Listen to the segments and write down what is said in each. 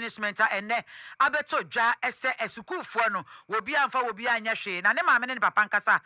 punishment ene abeto dwa ese esukufo no wobi amfa wobi anya hwe na ne maame ne papa nkasa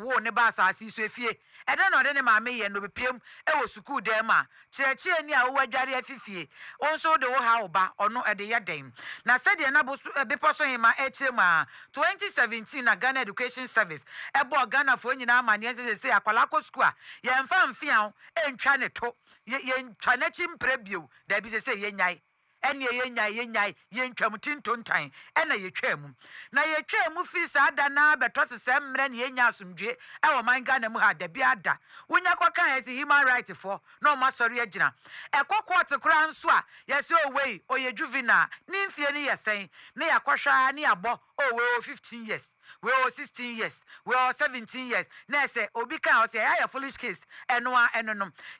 wo ne ba asase so efie ede no de ne maame ye no bepiem wo suku dem a kyerɛkyerɛ ni a wo adware afifie onso de wo ha oba ono ede ye den na sɛde na bepo so hima ekyerɛ mu a 2017 na Ghana Education Service ebo Ghana fo nyina amane sese akwala kɔ suku a ye mfa mfia entwa ne to ye ntwa na chimpre bio da bi sese ye nyai ene ye nyai ye ntwam tintontan ene ye twam na ye twam fi sa da na beto se mre ne ye nya asomdwe e wo man Ghana mu ha da bi ada wonya kwaka ye human right for no ma sori agina e kokot kura nso a ye se owei oye juvenile ni mfie ni ye sen ne yakohwa ne yabo owe 15 years we are 16 years, we are 17 years. Na say obi kan o say ya foolish case eno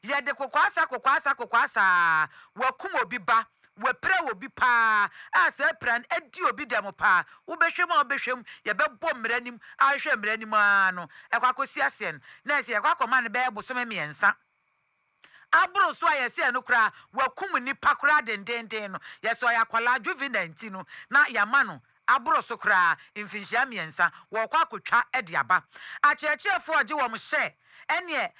ye de kokwasa wakum obi ba we pre obi pa asa pran edi obi dem pa wo behwem ye bebo mranim ahwe mranim ano ekwakosi asen na say ekwakoma ne be bosome miensa abro so ayese no kra wakum ni pakra dendenden no ye so ya kwala juvenile no na yama no abro so kra mfinhia miensa wo kwa akotwa ede aba akyerɛkyerɛfo ɔgye wɔ mo hye ene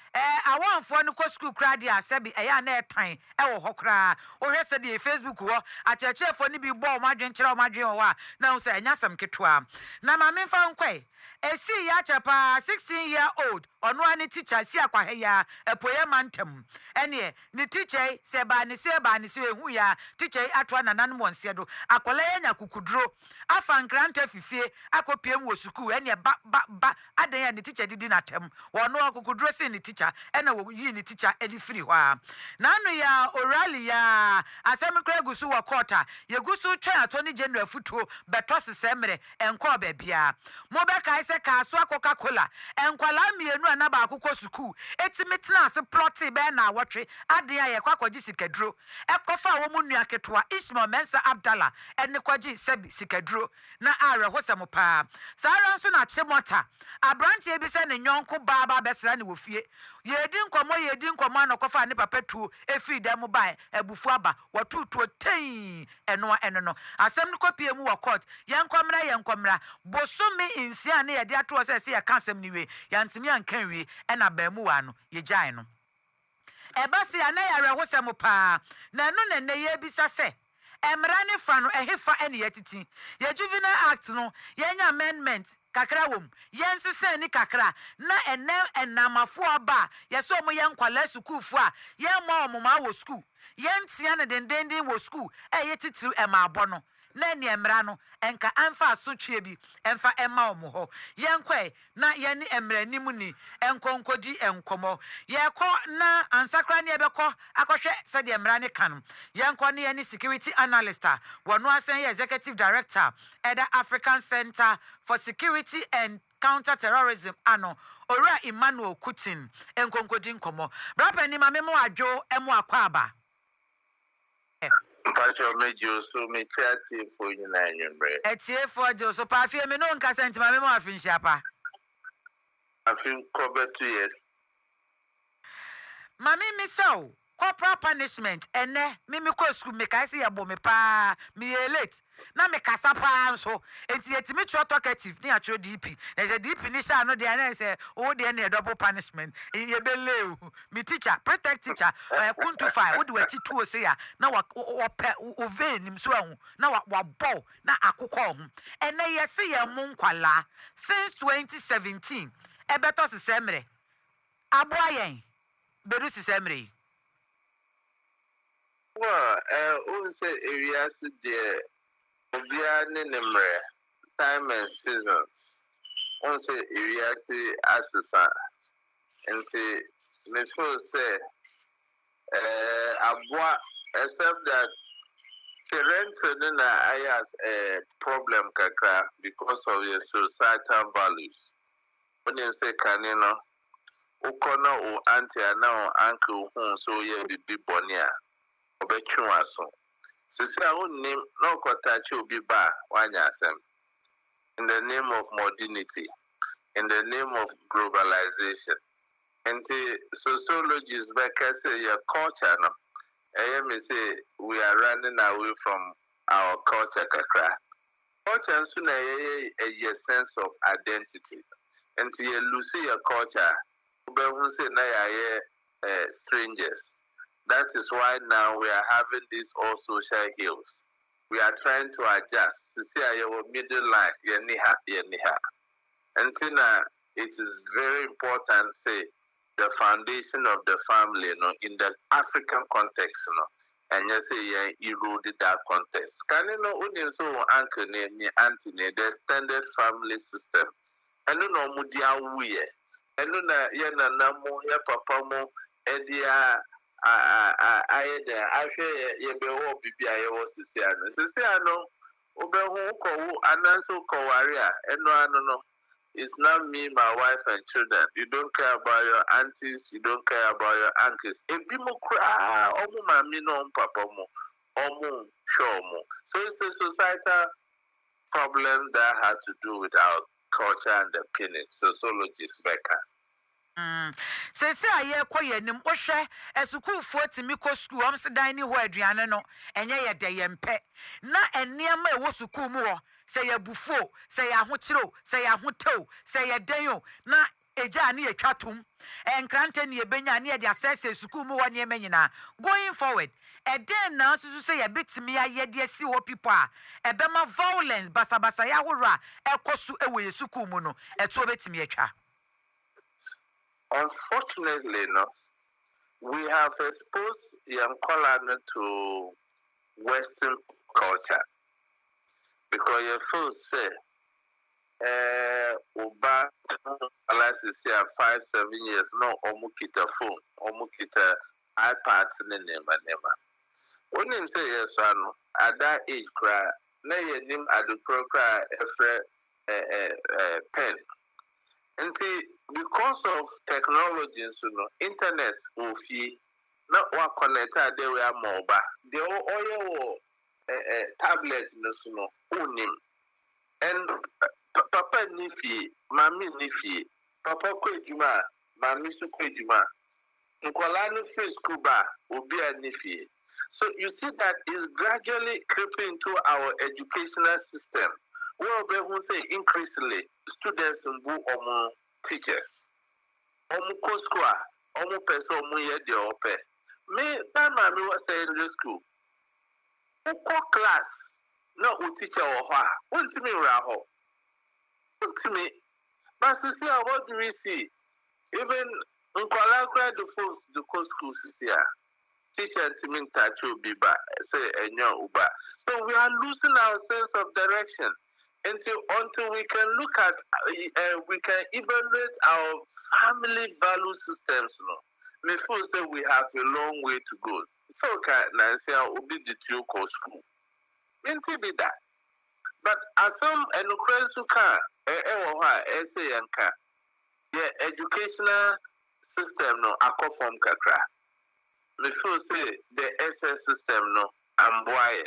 awonfo no kɔ school kra de asebi ɛya na ɛtan ɛwɔ hɔ kra ohwɛ sɛ de Facebook hɔ akyerɛkyerɛfo ni bi bɔ ɔmo adwen kyerɛ ɔmo adwen hɔ a na wo sɛ ɛnya sam ketwa na ma memfa nkɔe esi ya chapa 16-year-old ono ani teacher si akwahe ya epoye mantem ene ni teacher se ba ni ehu ya teacher atwa nanan monse do akola ya nya kukuduro afa nkranta fifie akopiem wo suku ene ba adan ya ni teacher didi natem ono kukuduro si ni teacher ene wo yi ni teacher edi free hwa nanu ya orally ya asem kra gusu wo quarter ye gusu twa atoni general futuo beto sesemre enko ba bia mo be kai se ka so Coca-Cola enkwala mienu ana ba akụkọ suku etimitna ase ploti be na awotwe ade ya kwakwaji sikaduro ekofa wo mu nua ketoa Ismail Mensa Abdallah ene kwaji sebi sikaduro na are hosem pa sara nso na chemota abrantie bi se ne nyonko baba besra ne wofie yedi nkomo anokofa ne papa tuo efi dem bai ebufu aba watutuo ten eno no asem ne kopie mu wa court yenkomra bosome insia ne yede ato se se ya kansem niwe yantimi ankan wi ena baamu wa no ye gyan no ebase ya na yare hosem pa na no ne ye bisa se emra ne fa no ehefa ene yetiti ye Juvenile Act no yenya amendment kakra wom yensese ni kakra na enamafo aba yeso mo yenkwala sukufu a yemma omoma wo school yentia ne dendenden wo school yetitiru ema abo no na ne emra no enka anfa asotwe bi enfa ema omo ho yenkwe na ye ne emra nimu ni enkonkodi enkomo yekọ na ansakra ne ebekọ akọhwe se de emra ne kan yenkọ ne ye ne security analyst wono asen ye executive director at the African Center for Security and Counter-Terrorism ano Ora Emmanuel Kutin enkonkodi nkomo brapa ni mamemo adwo emu akwaba Pacho mejo so me chatty for you na nyembre. Etie for jo so pa fie me no nka sentima me mo afin shiapa. Afin cover 2 years. Mami mi so corporal punishment ene mimi ko school me kai se yabo me pa me late na me kasa pa nso enti etimi tro talkative ni atro DP na se DP ni sha no de na se o de na double punishment ye bele me teacher protect teacher kuntu5 wo de wachi tuo se ya na wa o vein nim so ahu na wa ball na akokọ ho ene ye se ye mu nkwala since 2017 ebeto se semre aboa yen beru se semre. Well, also areas there, Obiane time and seasons. Also areas assessor, and say, me feel say, Abwa, except that parental I has a problem kakra because of your societal values. When you say canino, Ukona or auntie now uncle whom so ye be bonia. Obetwaso sisi a wonnim no kotachi obi ba wanyasem in the name of modernity, in the name of globalization, and the sociologists back say your culture no me say we are running away from our culture kakra. Culture nso na a sense of identity. And you lose your culture, na strangers. That is why now we are having these all social ills. We are trying to adjust. To see our middle life, yeniha. And it is very important, say, the foundation of the family, in the African context, and you say you eroded that context. Can you know so uncle name auntie the extended family system? And you know mudia wuye. And you know na namu ya papa mo edia I share ye be wo bibi aye wo sisiano. Sisiano obehu ko anaso ko waria eno no. It's not me, my wife, and children. You don't care about your aunties. You don't care about your uncles. If people cry, omu mami no papa mo, omu show mo. So it's a societal problem that has to do with our culture and opinion. Sociologist Becca. Sese aye koye nim ohwe esukufo timi ko school om se dan ni ho aduane no enye ye de yempe na enema e wo sukuu mu ho se ye bufo se ye ahokyero se ye ahotew se ye den na eja ne ye twatom enkrante ne ye benya ne ye de asese sukuu mu ho ne emenyina going forward eden na susu se ye betimi aye de asi ho people a ebema violence basabasa ya horo a ekosu ewe ye sukuu mu no eto betimi atwa. Unfortunately, we have exposed young Colana to Western culture because you feel say, Uba, unless you see 5-7 years, no, omukita phone, omukita iPad, nema. When him say yes, at that age, cry, na him at the cry, pen. And because of technology, internet will fee not what connected they were mobile. They all tablet unim. And papa nifi, mami nifi, papa kwejuma, mami su kwejuma. Nkwalani free school bar will be a nifi. So you see that is gradually creeping into our educational system. Well, they will say increasingly students and teachers. Omu koskwa, omu peso omu ye de ope. Me, mama mi was in school. Uko class, no teacher or ha. Untimi raho. Untimi. But see, what do we see? Even Nkwala cried the first the school here. Teacher Timin Tachu Biba, say enyo uba. So we are losing our sense of direction. Until we can look at, we can evaluate our family value systems. Before say we have a long way to go. So can Nancy will be the two school. Ain't be that. But as some and who can, essay and can, the educational system no form kakra. Before say the SS system no amboye.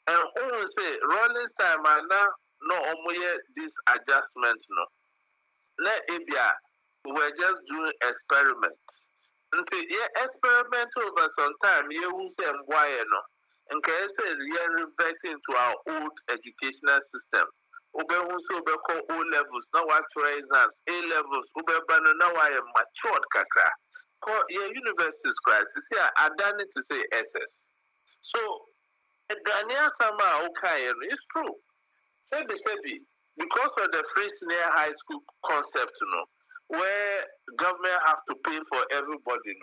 And who say rolling time and now no omoye this adjustment no. Let Abia we're just doing experiments. Until experiment over some time, you will say why no. And can say reverting to our old educational system. Ube who call O levels, now what exams, A levels, ube bano now I am matured kakra. Call your universities crisis here, I done it to say SS. So Ghanaian Sama okay, it's true. Sebi, because of the free senior high school concept, where government have to pay for everybody,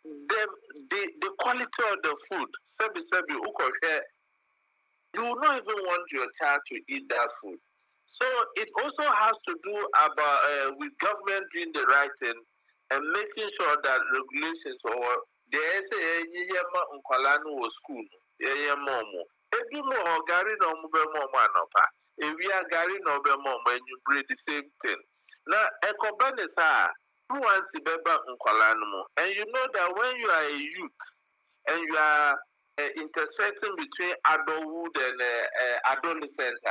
the quality of the food, Sebi, you will not even want your child to eat that food. So it also has to do about with government doing the right thing and making sure that regulations or the school. Momo. Ebi mo gari no mbe mo manopa. Ewi agari no be mo when you breed the same thing. Now ekobane sa who wants to beba nkwala no. And you know that when you are a youth and you are intersecting between adulthood and adolescence,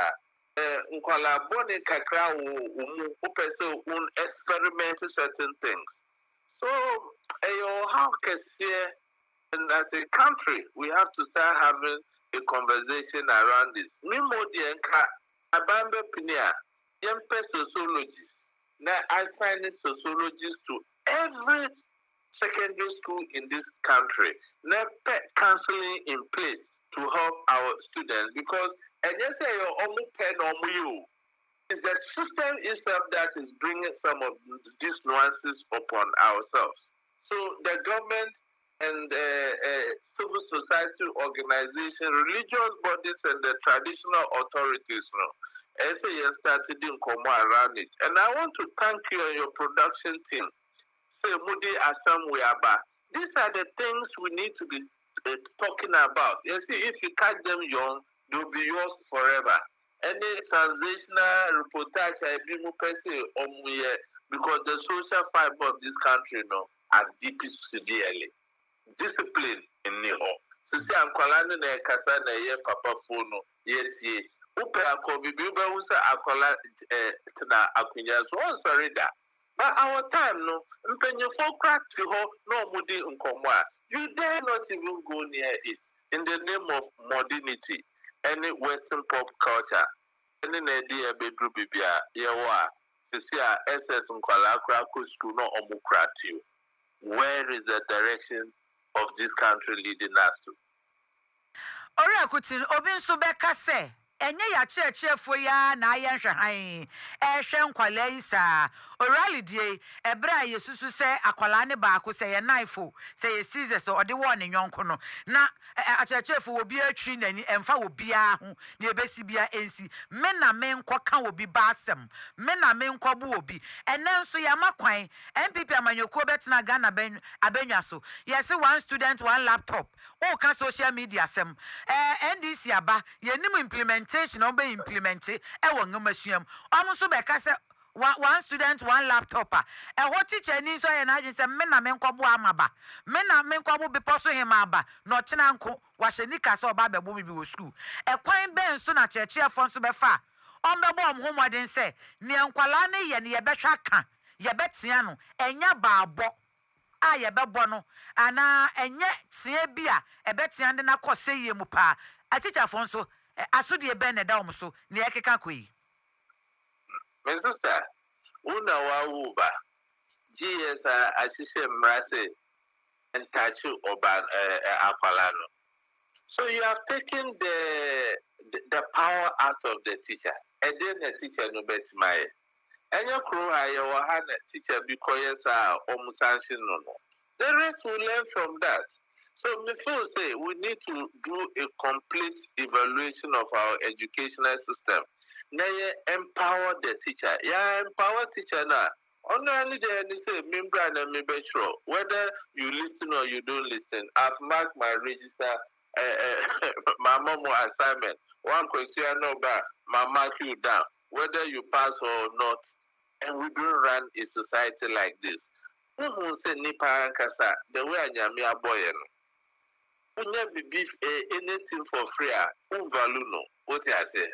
nkwala bone kakra umu upese un experiment certain things. So how can see. And as a country, we have to start having a a conversation around this. Me more the enka abambe pinia yempe sociologists. Now assign sociologists to every secondary school in this country. Now put counseling in place to help our students because and you say your only pen on you. It's the system itself that is bringing some of these nuances upon ourselves. So the government and civil society organizations, religious bodies, and the traditional authorities, SAS started in common around it. And I want to thank you and your production team. Say, Moody Assam Weaba. These are the things we need to be talking about. You see, if you catch them young, they'll be yours forever. Any transitional reportage I be because the social fiber of this country are deep severely. Discipline in Niho. Sisi ankwala na kasa na ye papa fono ye upe akobi biba usa akwala na akunya so sorry that. But our time mpenye for crack to ho no mudi nkomo a you dare not even go near it in the name of modernity. Any Western pop culture, any idea bedroom bibia, yewa, Sisia SS Nkwala Kraku school no omukratio. Where is the direction of this country leading us to? Ora kutin obin so beka se enye ya chefo ya na aye nhwehan ehwe nkwala isa orali die ebra yesusu se akwala ne baako se ye knifeo se ye scissors ode wo ne nyonko no na achefo obi atwi nani emfa obi a ho ne ebesi bia ensi me na me nkoka obi baasem me na me nkobo obi enen so ya makwan MPP amanyokuo betina Ghana abenya so yes one student one laptop o ka social media sem NDC aba ye nim implementation on be implement e wo ngamasuam omo so be ka se one student one laptop ho teacher ni so ye na adwen se me na me nkobo amaba me na me nkobo be poso him aba no chena nko wa shenika so ba bebo bi wo school kwan ben so na chechiefo so be fa on be bom homoden se ne nkwala ne ye ne ye behwa ka ye betia no enya baabo a ye bebo no ana enye tie bia ebetia de na kose ye mu pa a teacher fo so asode ben ne da so ne ye keka koi. My sister, una wauba, GS asise mrase and tachu oban akwalano. So you have taken the power out of the teacher. And then the teacher no bet my. And your crew hire or had a teacher because omusansin no. The rest will learn from that. So before say we need to do a complete evaluation of our educational system. Now empower the teacher. Yeah, empower teacher now. Only the say member and me be sure whether you listen or you don't listen. I've marked my register my mom assignment. One question about my mark you down. Whether you pass or not, and we don't run a society like this. Who say nipa kasa the way anyamia boy no. Who never beef anything for free. Who value no. What I say.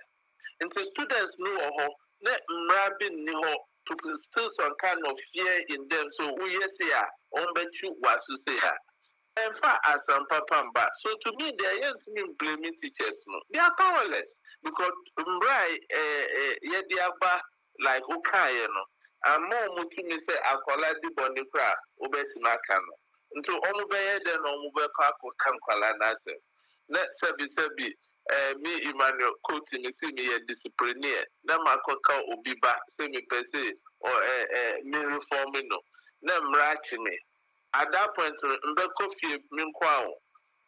And the students know let mrabin niho to instill some kind of fear in them. So we yes here on bet you was to say and far as some papa. So to me they are not blaming teachers no. They are powerless because yediaba like okay no. And more mutumi say akola di boni kra obeti maka no. Nto omu beye den omu be kwa kwala na se. Let sebi me Emmanuel Coty me see me a disciplinaire. Na makoka obiba say me pese or me reforming no. Na mrachi me. At that point mbeko fie me nkwa o.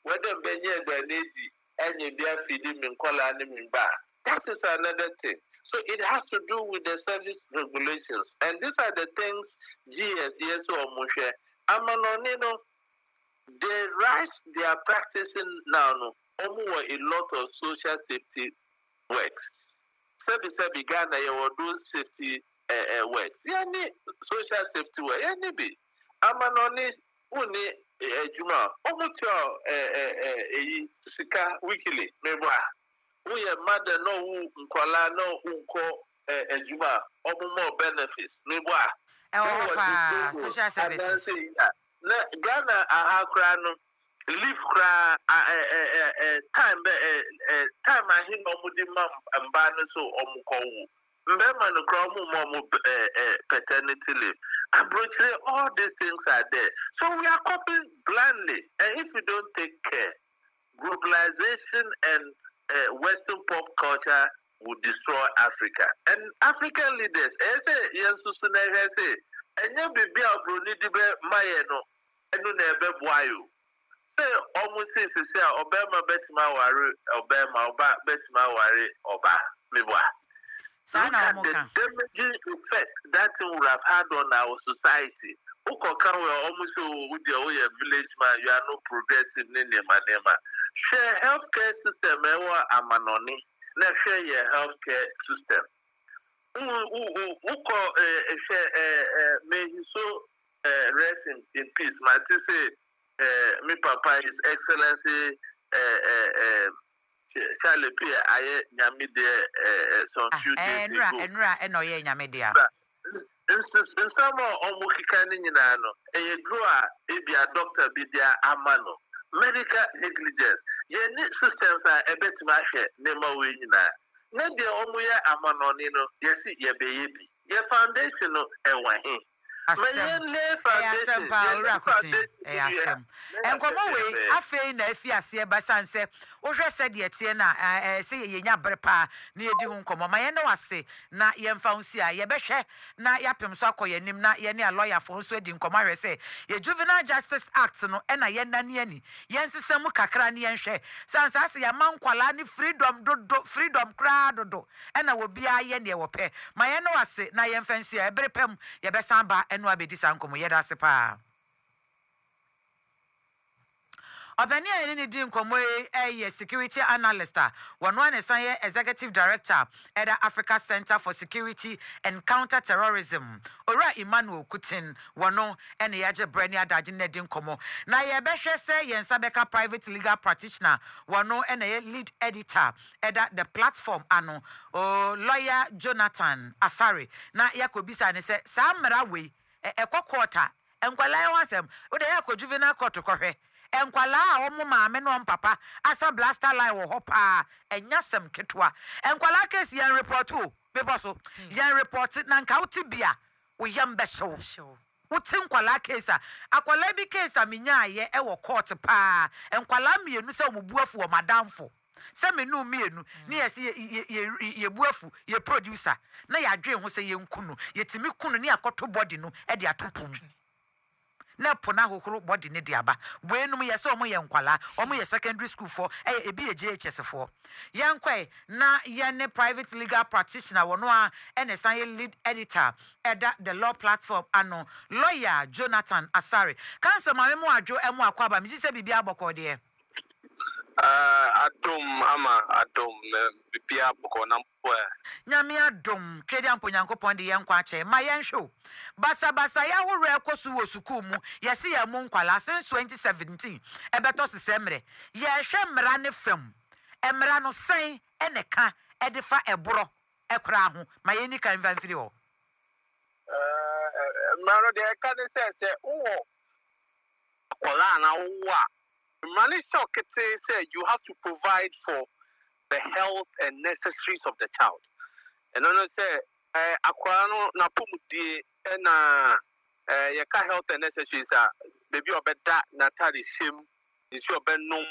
Whether benye the lady enye bia feeding me nkola ani me ba. That is another thing. So it has to do with the service regulations. And these are the things GS or Moshe. Amanonino, the rights they are practicing now, a lot of social safety works. Sebi Ghana, you will do safety works. Yani social safety work. Yani be. Amanoni, uni juma. Sika weekly. Meba. We are mother no nkwala no unko ejuma more benefits mebwa social services na Ghana ahakra no leave cry time I him omudi mam mbano so omukowu. Mbema no kra omu paternity leave. Unfortunately, all these things are there. So we are coping blindly. And if we don't take care, globalization and Western pop culture will destroy Africa. And African leaders, and you be mayeno, and you never boyo. Say almost say Obama Betima worry, Obama Betima worry, Oba, Miwa. Look at the damaging effect that would have had on our society. Almost with your village man, you are no progressive nema. Share healthcare system, amanoni. Now share your healthcare system. May he so rest in peace. My say, me papa, His Excellency, Charlie Pierre, I nyamide some few days ago. Enra, nyamide. In some omukikani nyinano, a grower, maybe a doctor, be their amano. Medical negligence. Ye need systems are a bit mashe, nema winina. Not the omuya amanonino, yes, ye baby. Ye foundation no ewahin. And come away, I feel no fear, by sunset. Or said yet, say ye brepa near Dun Como. My no, I say, not yen found see, ye beshe, not yapim soko, ye nim not yenny a lawyer for sweating comare say, ye Juvenile Justice Act, no, and a yen nanny, yen samu kakrani and she. Sans I say a man qualani freedom crowd, and I will be a yen ye will pay. My no, I say, na yen fancy a brepem, ye besamba. Enwa bedi sankomo yeda sepa Obani any di nkomo security analyst one san ye executive director at the Africa Center for Security and Counter-Terrorism Ora Emmanuel Kutin wono ene yaje brani adaje na di nkomo na ye behwe se ye nsabeka private legal practitioner wono ene lead editor at the platform ano lawyer Jonathan Asare na yakobisa ne se samra we ekokota enkwala wansem wo de yakọ juvenile court kohwe enkwala a omo maame no papa asa blaster line wo hopa enyasem ketwa enkwala case yan report o bebo so yan report na nka utibia wo yam behyew wuti nkwala case akwala bi case minya ye e wo court pa enkwala mienu se omubuafu o madamfo se menu mienu ni ye buafu ye producer na ya dwen ho se ye nkunu yetimi kunu ni akoto body no e de atopum na pona hokoro body ne diaba wenum ye se omo ye nkwala omo ye secondary school for ebi ye JHS for yankwe na ye ne private legal practitioner wono a ene san ye lead editor eda the law platform ano lawyer Jonathan Asare kansa mame mo adwo emu akwaba mi se bibia bokọ de adom bibia bokọ na mpo nyame adom twede ampo nyankopon de yenkwa ache ma yenhwo basa ya horo ekosu wo sukuu mu yesi ya mu nkwala since 2017 ebeto sesemre ye hwe mra ne fam emra no sen eneka edifa eboro ekra ho ma yeni kan vanfiri ho maro de ka ne se wo akola na wo Money say you have to provide for the health and necessaries of the child. And I say, akwano na pumudi na yaka health and necessaries baby obeda na tari shim is your benum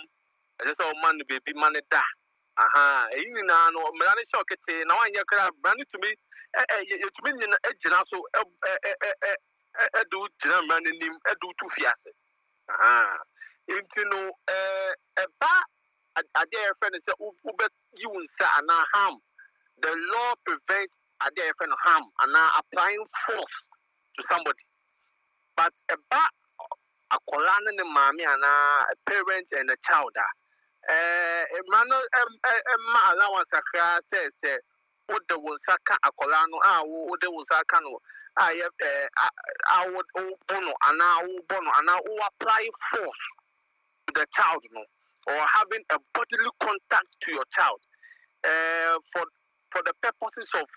and so man baby man da. Aha, ini na no money shokete na wan yakra money to me to me ejina so edu jina money nim edu tu fiase. Aha. Intino eba ade friend say ube you and harm. The law prevents ade friend harm and applying force to somebody. But eba akolana ne mami and parent and a child emano ma allowance akra say what the wonsaka akolano wo de wonsaka no I would bono and apply force the child, or having a bodily contact to your child for the purposes of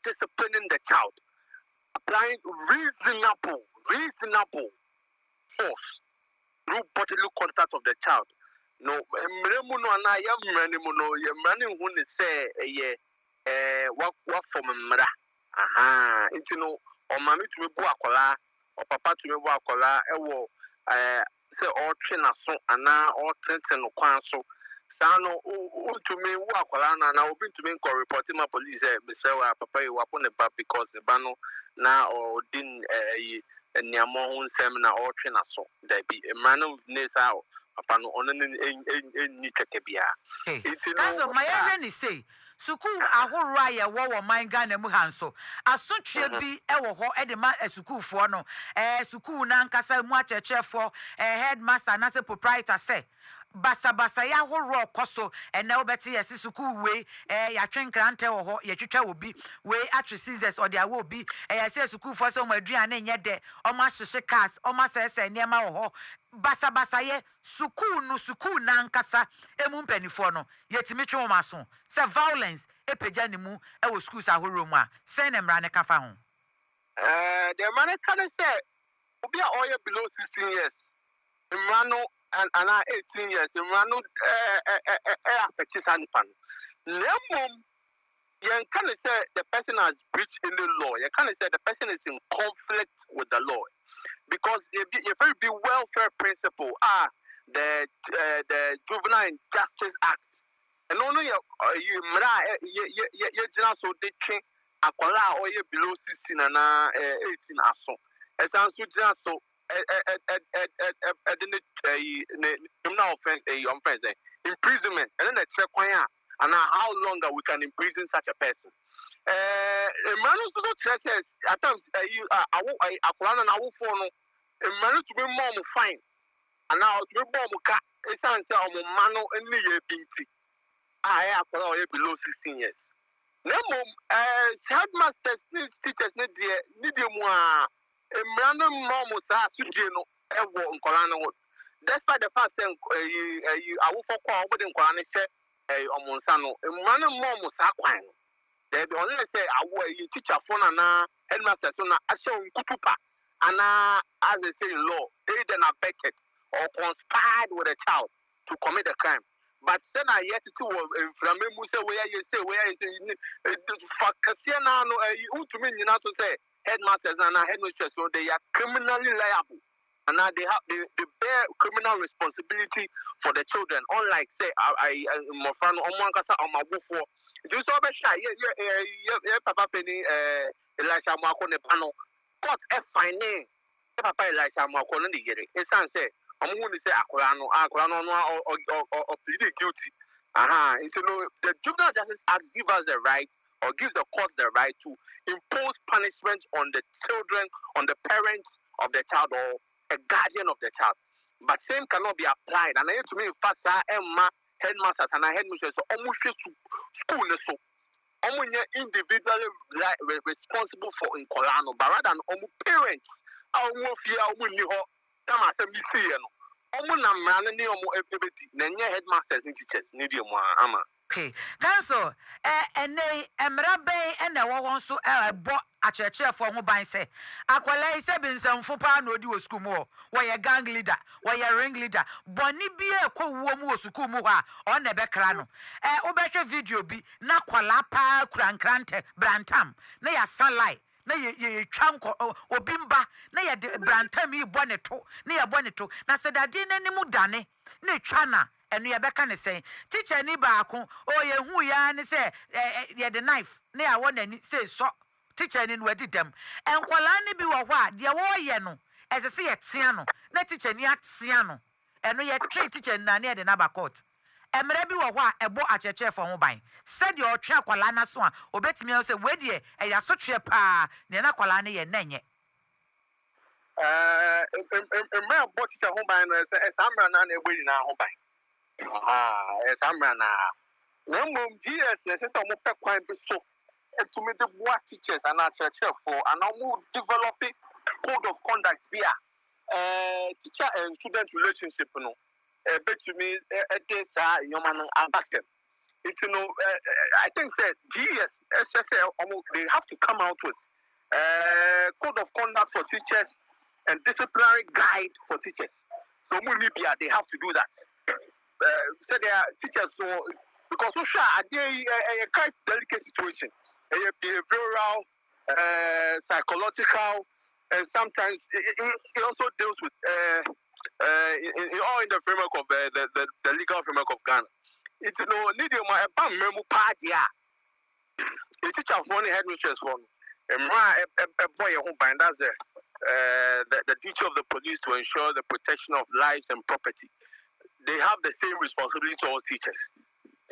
disciplining the child, applying reasonable force through bodily contact of the child. No, mremuno ana ya mranimuno ye mrani hu ne se ye wa from mra. Aha, nti no o mami tumi bu akola, o papa tumi bu akola ewo se o twe na so ana o tete no kwan so. Sa no tumi bu akola na obi tumi ko report ma police be say wa papa you wapo ne ba because the ba no na o din niamo hu nsem na o twe na so. There be mrani ne sa papa no ono ni keke bia. Kaso my ni say sukuu ahoro a ye wo man Ghana mu hanso asotwe bi e wo ho e de ma sukuufo no sukuu na nkasa mu achechefo headmaster na se proprietor say basa ya ahoro koso ene obeti yesi sukuu we ya twenkrante wo ho ye twetwa obi we atre scissors or dia wo bi say sukuufo so mo aduane nye de o ma hyehye cars o ma sese niema wo ho basa ye sukuu na nkasa emu mpanifo no yetimi twe wo maso se violence epeja ni mu e wo schools ahoro mu a se na mra ne kafa ho the man can say obi a oye below 16 years mrano and 18 years mrano affect sanipan lemom you can say the person has breached any law. You can say the person is in conflict with the law because a very big welfare principle the Juvenile Justice Act. And only you so they train akola or you below 16 and 18 aso. As answer so criminal offense imprisonment and then the check and how long we can imprison such a person. Manus says at times akola na awo for no manu to be more fine and now to be more ka esan say o manu eni ye binti akola o below 16 years. Nemo headmasters teachers need mu a mrano mom sa suje no ewo nkola no despite the fact say awo for kwa obo de nkola ne se omonsa no mrano mom sa kwan no there be only say awo teacher for na headmasters so na ashe nkutupa ana as they say in law they then abetted or conspired with a child to commit a crime. But then I yet to from Musa where you say to me you know to say headmasters and headmasters so they are criminally liable and now they bear criminal responsibility for the children unlike say I Mofano Omankasa or Mabufo. This all be shy papa penny Elisha Mako Nepano court a fine papa Elisha Mako no the yere e san say I'm going to say akola no or pleading guilty. So the Juvenile Justice Act gives us the right or gives the court the right to impose punishment on the children, on the parents of the child or a guardian of the child. But same cannot be applied. And I need to me first headmasters and headmasters so almost school so individually responsible for in Colano, but rather than parents. Headmasters and teachers need you ama. Okay, council emrabe ena wo so bo acheche for ho ban say akwala ise binsamfo pa na odi wo school mu wo ye gang leader wo ye ring leader boni bi ekwo mu wo school mu ha on na be kra no wo be hwe video bi na kwala pa krankrante brantam na ya sunlight na ye twanko obimba na ye brantam yi bo ne to na ye bo ne to na sedade nanimu dane na twana enu ye beka ne sen teacher ni baako o ye hu ya ne se ye the knife na ya won ani say so teacher ni no adidam enkwala ni bi wo ho a de wo ye no ese se ye tia no na teacher ni atia no enu ye treat teacher na na de na ba court emre bi wo ho a ebo acheche fo ho ban said your twa akwala na so a obetimi o se we de e ya so twe pa ne na akwala ne ye nanye emre bo teacher ho ban no ese amra na egbe na ho ban Samrana. When GS, some quite so to me the black teachers and our church for and now develop code of conduct via teacher and student relationship. No, bet to me this your man ambassador. It's I think that GS they have to come out with code of conduct for teachers and disciplinary guide for teachers. So they have to do that. So there are teachers so because social are a quite delicate situation, a behavioral, psychological, and sometimes it also deals with all in the framework of the legal framework of Ghana. It's no need my memu party. A teacher for the headmistress for a boy who bind us the duty of the police to ensure the protection of lives and property. They have the same responsibility to all teachers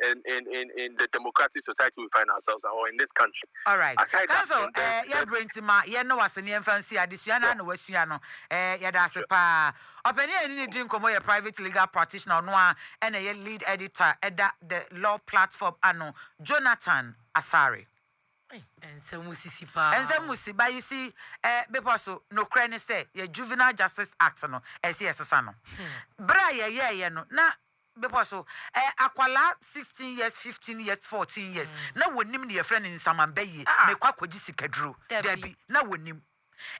in the democratic society we find ourselves or in this country. All right. Council, yeah, bring to my, yeah, no, as an infancy, Addiana, no, Westiano, yeah, that's a pa. Open any drink of a private legal practitioner, no, and a lead editor at the law platform, Ano, Jonathan Asari. And some Musisipa. And some Musiba, you see, Bepaso, no cranny say, your Juvenile Justice Act, no, as yes, Sano. Bra, yeah, no, na. Bepaso, akwala 16 years, 15 years, 14 years. Na wonim ne friend in Samambeyi, me kwa kwagisi kedru. Debi, na wonim.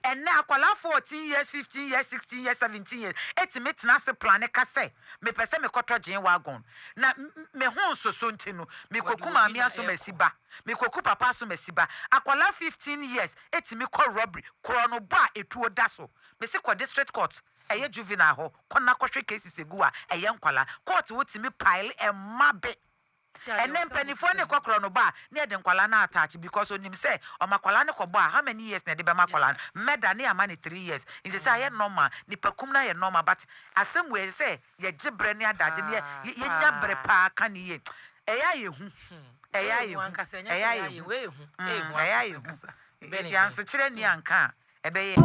And na akwala 14 years, 15 years, 16 years, 17 years. Etimate na se plane kase. Me pese me koto jen wagon. Na me hon so ntinu. Me koku mami aso mesiba. Me koku papa aso mesiba. Akwala 15 years, etimi ko robbery. Krono ba etuo daso. Me se kwa district court. Eye juvenile ho kona kwhwe cases egua eye nkwala court wotimi pile e mabe and then penifo ne kokro no ba na de nkwala na attach because onim say o makwala ne kobo how many years na de be makwala meda na amani 3 years in say ye normal ni pakum na ye normal but asem we say ye gibre ne adaje ne ye nya bre pa kan ye eya ye hu eya ye hu eya ye hu eya ye hu yanse kire ni anka ebe ye